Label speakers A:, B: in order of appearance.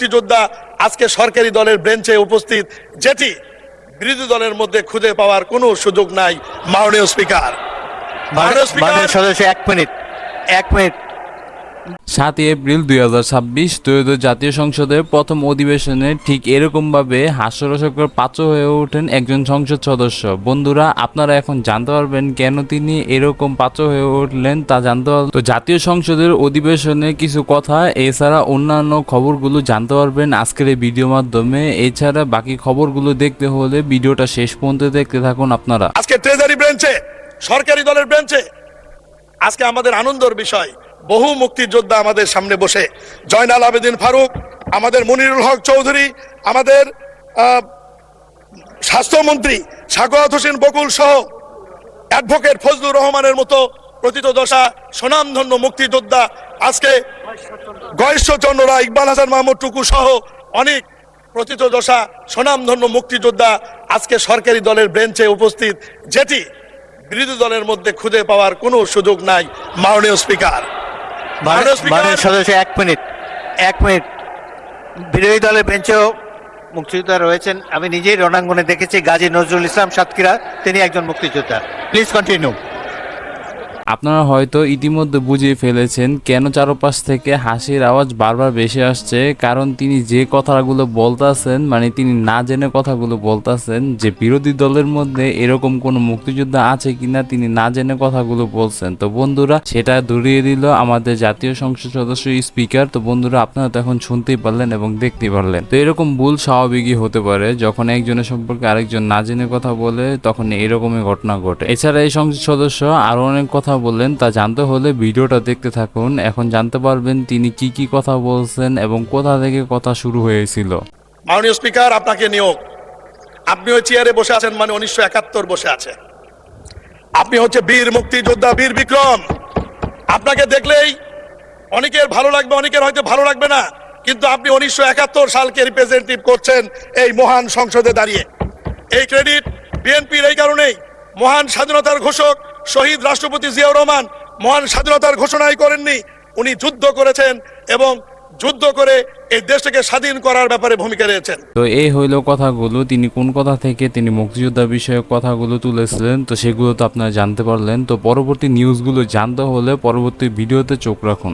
A: মুক্তিযোদ্ধা আজকে সরকারি দলের বেঞ্চে উপস্থিত, যেটি বিরোধী দলের মধ্যে খুঁজে পাওয়ার কোনো সুযোগ নাই। মাননীয় স্পিকার,
B: সদস্য এক মিনিট
C: 7 এপ্রিল 2026 ত্রয়োদশ জাতীয় সংসদের প্রথম অধিবেশনে ঠিক এরকমভাবে হাস্যরসকর পাচ্য হয়ে ওঠেন একজন সংসদ সদস্য। বন্ধুরা, আপনারা এখন জানতে পারবেন কেন তিনি এরকম পাচ্য হয়ে উঠলেন, তা জানতে পারবেন। তো জাতীয় সংসদের অধিবেশনে কিছু কথা এছাড়া অন্যান্য খবরগুলো জানতে পারবেন আজকের এই ভিডিওর মাধ্যমে। এছাড়া বাকি খবরগুলো দেখতে হলে ভিডিওটা শেষ পর্যন্ত দেখতে থাকুন আপনারা।
A: আজকে ট্রেজারি বেঞ্চে, সরকারি দলের বেঞ্চে আজকে আমাদের আনন্দের বিষয়, বহু মুক্তিযোদ্ধা আমাদের সামনে বসে, জয়নাল আবেদিন ফারুক, আমাদের মনিরুল হক চৌধুরী, আমাদের স্বাস্থ্যমন্ত্রী সাখাওয়াত হোসেন বকুল সহ অ্যাডভোকেট ফজলুর রহমানের মতো প্রথিতযশা স্বনামধন্য মুক্তিযোদ্ধা, আজকে গয়েশ্বরচন্দ্র রায়, ইকবাল হাসান মাহমুদ টুকু সহ অনেক প্রথিতযশা স্বনামধন্য মুক্তিযোদ্ধা আজকে সরকারি দলের বেঞ্চে উপস্থিত, যেটি বিরোধী দলের মধ্যে খুঁজে পাওয়ার কোনো সুযোগ নাই। মাননীয় স্পিকার,
B: সদস্য এক মিনিট বিরোধী দলের বেঞ্চেও মুক্তিযোদ্ধা রয়েছেন। আমি নিজেই রণাঙ্গনে দেখেছি গাজী নজরুল ইসলাম সাতক্ষীরা, তিনি একজন মুক্তিযোদ্ধা। Please continue.
C: আপনারা হয়তো ইতিমধ্যে বুঝিয়ে ফেলেছেন কেন চারপাশ থেকে হাসির আওয়াজ বারবার ভেসে আসছে, কারণ তিনি যে কথাগুলো বলতেছেন, মানে তিনি না জেনে কথাগুলো বলতেছেন যে বিরোধী দলের মধ্যে এরকম কোনো মুক্তিযোদ্ধা আছে কিনা, তিনি না জেনে কথাগুলো বলছেন। তো বন্ধুরা, সেটা ধরিয়ে দিল আমাদের জাতীয় সংসদ সদস্য স্পিকার। তো বন্ধুরা, আপনারা তো এখন শুনতেই পারলেন এবং দেখতেই পারলেন। তো এরকম ভুল স্বাভাবিকই হতে পারে, যখন একজনের সম্পর্কে আরেকজন না জেনে কথা বলে তখন এরকমই ঘটনা ঘটে। এছাড়া এই সংসদ সদস্য আরো অনেক কথা বললেন, তা জানতে হলে ভিডিওটা দেখতে থাকুন। এখন জানতে পারবেন তিনি কি কি কথা বলছেন এবং কোথা থেকে কথা শুরু হয়েছিল।
A: মাননীয় স্পিকার, আপনাকে নিয়োগ, আপনি ওই চেয়ারে বসে আছেন মানে 1971 বসে আছে। আপনি হচ্ছে বীর মুক্তিযোদ্ধা, বীর বিক্রম। আপনাকে দেখলেই অনেকের ভালো লাগবে, অনেকের হয়তো ভালো লাগবে না, কিন্তু আপনি 1971 সালকে রিপ্রেজেন্টেটিভ করছেন এই মহান সংসদে দাঁড়িয়ে। এই ক্রেডিট বিএনপির এই কারণেই, মহান স্বাধীনতার ঘোষক শহীদ রাষ্ট্রপতি জিয়াউর রহমান মহান স্বাধীনতার ঘোষণাই করেননি, উনি যুদ্ধ করেছেন এবং যুদ্ধ করে এই দেশটাকে স্বাধীন করার ব্যাপারে ভূমিকা নিয়েছেন।
C: তো এই হইল কথাগুলো, তিনি কোন কথা থেকে তিনি মুক্তিযোদ্ধা বিষয়ক কথাগুলো তুলেছিলেন, তো সেগুলো তো আপনারা জানতে পারলেন। তো পরবর্তী নিউজগুলো জানতে হলে পরবর্তী ভিডিওতে চোখ রাখুন।